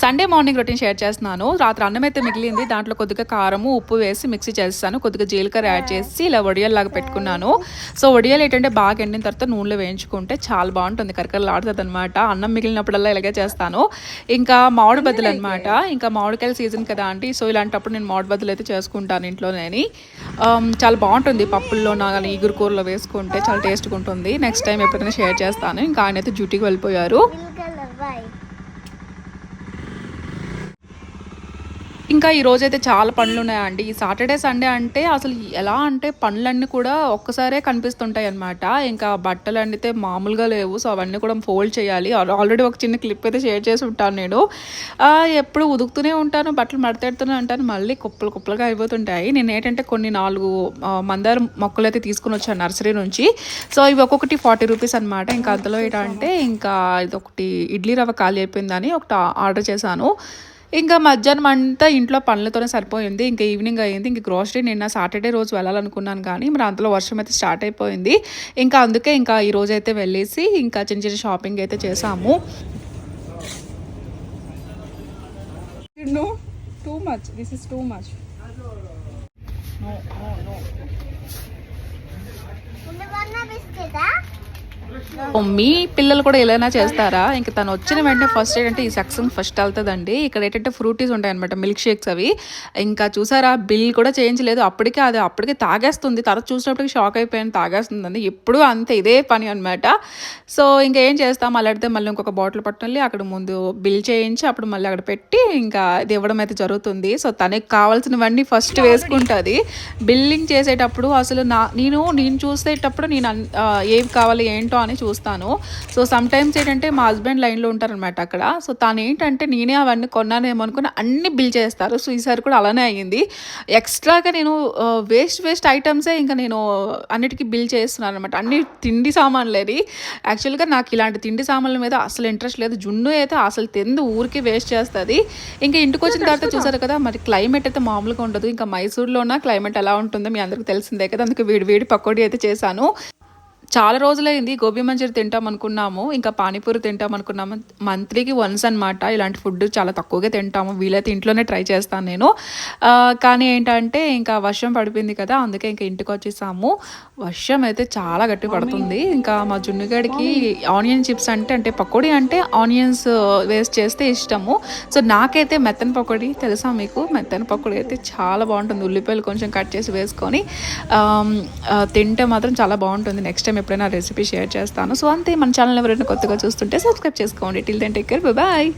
Sunday morning routine share చేస్తున్నాను. రాత్రి అన్నం అయితే మిగిలింది. దాంట్లో కొద్దిగా కారము, ఉప్పు వేసి మిక్సీ చేస్తాను. కొద్దిగా జీలకర్ర యాడ్ చేసి ఇలా వడియాల్లాగా పెట్టుకున్నాను. సో వడియాలు ఏంటంటే బాగా ఎండిన తర్వాత నూనెలో వేయించుకుంటే చాలా బాగుంటుంది, కరకరలాడుతుంది అనమాట. అన్నం మిగిలినప్పుడల్లా ఇలాగే చేస్తాను. ఇంకా మామిడి బద్దలు అనమాట. ఇంకా మామిడికాయల సీజన్ కదా అండి. సో ఇలాంటప్పుడు నేను మామిడి బద్దలు అయితే చేసుకుంటాను ఇంట్లోనే. చాలా బాగుంటుంది. పప్పుల్లో కానీ ఈగురు కూరలో వేసుకుంటే చాలా టేస్ట్గా ఉంటుంది. నెక్స్ట్ టైం ఎప్పుడైనా షేర్ చేస్తాను. ఇంకా ఆయన అయితే డ్యూటీకి వెళ్ళిపోయారు. ఇంకా ఈరోజైతే చాలా పనులు ఉన్నాయండి. ఈ సాటర్డే సండే అంటే అసలు ఎలా అంటే పనులన్నీ కూడా ఒక్కసారే కనిపిస్తుంటాయి అనమాట. ఇంకా బట్టలు అయితే మామూలుగా లేవు. సో అవన్నీ కూడా ఫోల్డ్ చేయాలి. ఆల్రెడీ ఒక చిన్న క్లిప్ అయితే షేర్ చేసి ఉంటాను నేను. ఎప్పుడు ఉదుకుతూనే ఉంటాను, బట్టలు మడతెడుతూనే ఉంటాను, మళ్ళీ కుప్పలు కుప్పలుగా అయిపోతుంటాయి. నేను ఏంటంటే కొన్ని 4 మందార మొక్కలు అయితే తీసుకుని వచ్చాను నర్సరీ నుంచి. సో ఇవి ఒక్కొక్కటి 40 రూపీస్ అనమాట. ఇంకా అందులో ఏంటంటే ఇంకా ఇదొకటి ఇడ్లీ రవ్వ ఖాళీ అయిపోయిందని ఒకటి ఆర్డర్ చేశాను. ఇంకా మధ్యాహ్నం అంతా ఇంట్లో పనులతోనే సరిపోయింది. ఇంకా ఈవినింగ్ అయ్యింది. ఇంక గ్రోసరీ నిన్న సాటర్డే రోజు వెళ్ళాలనుకున్నాను, కానీ మరి అంతలో వర్షం అయితే స్టార్ట్ అయిపోయింది. ఇంకా అందుకే ఇంకా ఈ రోజు అయితే వెళ్ళేసి ఇంకా చిన్న చిన్న షాపింగ్ అయితే చేసాము. మీ పిల్లలు కూడా ఎలా చేస్తారా? ఇంకా తను వచ్చిన వెంటనే ఫస్ట్ ఏంటంటే ఈ సెక్షన్ ఫస్ట్ వెళ్తుందండి. ఇక్కడ ఏంటంటే ఫ్రూటీస్ ఉంటాయి అనమాట, మిల్క్ షేక్స్ అవి. ఇంకా చూసారా, బిల్ కూడా చేయించలేదు. అప్పటికే తాగేస్తుంది. తర్వాత చూసినప్పటికి షాక్ అయిపోయాను, తాగేస్తుందని. ఎప్పుడు అంతే, ఇదే పని అనమాట. సో ఇంకా ఏం చేస్తాం, మళ్ళీ అడితే మళ్ళీ ఇంకొక బాటిల్ పట్టుకెళ్ళి అక్కడ ముందు బిల్ చేయించి అప్పుడు మళ్ళీ అక్కడ పెట్టి ఇంకా ఇది ఇవ్వడం అయితే జరుగుతుంది. సో తనకి కావాల్సినవన్నీ ఫస్ట్ వేసుకుంటుంది. బిల్లింగ్ చేసేటప్పుడు అసలు నేను చూసేటప్పుడు నేను ఏవి కావాలి ఏంటో అని చూస్తాను. సో సమ్ టైమ్స్ ఏంటంటే మా హస్బెండ్ లైన్లో ఉంటారనమాట అక్కడ. సో తను ఏంటంటే నేనే అవన్నీ కొన్నానేమో అనుకుని అన్ని బిల్ చేస్తారు. సో ఈసారి కూడా అలానే అయ్యింది. ఎక్స్ట్రాగా నేను వేస్ట్ ఐటమ్సే ఇంకా నేను అన్నిటికీ బిల్ చేస్తున్నాను అనమాట. అన్ని తిండి సామాన్లేని. యాక్చువల్గా నాకు ఇలాంటి తిండి సామాన్ల మీద అసలు ఇంట్రెస్ట్ లేదు. జున్ను అయితే అసలు తింది ఊరికి వేస్ట్ చేస్తుంది. ఇంకా ఇంటికి వచ్చిన తర్వాత చూసారు కదా, మరి క్లైమేట్ అయితే మామూలుగా ఉండదు. ఇంకా మైసూర్లోన క్లైమేట్ ఎలా ఉంటుందో మీ అందరికీ తెలిసిందే కదా. అందుకే వేడి పకోడీ అయితే చేశాను. చాలా రోజులైంది గోబీ మంచూరి తింటాం అనుకున్నాము, ఇంకా పానీపూరి తింటాం అనుకున్నాము. మంత్లీకి వన్స్ అనమాట. ఇలాంటి ఫుడ్ చాలా తక్కువగా తింటాము. వీలైతే ఇంట్లోనే ట్రై చేస్తాను నేను. కానీ ఏంటంటే ఇంకా వర్షం పడిపోయింది కదా, అందుకే ఇంకా ఇంటికి వచ్చేసాము. వర్షం అయితే చాలా గట్టి పడుతుంది. ఇంకా మా జున్నుగడికి ఆనియన్ చిప్స్ అంటే పకోడీ అంటే ఆనియన్స్ వేస్ట్ చేస్తే ఇష్టము. సో నాకైతే మెత్తన్ పకోడీ తెలుసా మీకు? మెత్తన్ పకోడీ అయితే చాలా బాగుంటుంది. ఉల్లిపాయలు కొంచెం కట్ చేసి వేసుకొని తింటే మాత్రం చాలా బాగుంటుంది. నెక్స్ట్ టైం ఎప్పుడైనా రెసిపీ షేర్ చేస్తాను. సో అంతే. మన ఛానల్ ఎవరైనా కొత్తగా చూస్తుంటే సబ్స్క్రైబ్ చేసుకోండి. Till then take care, bye.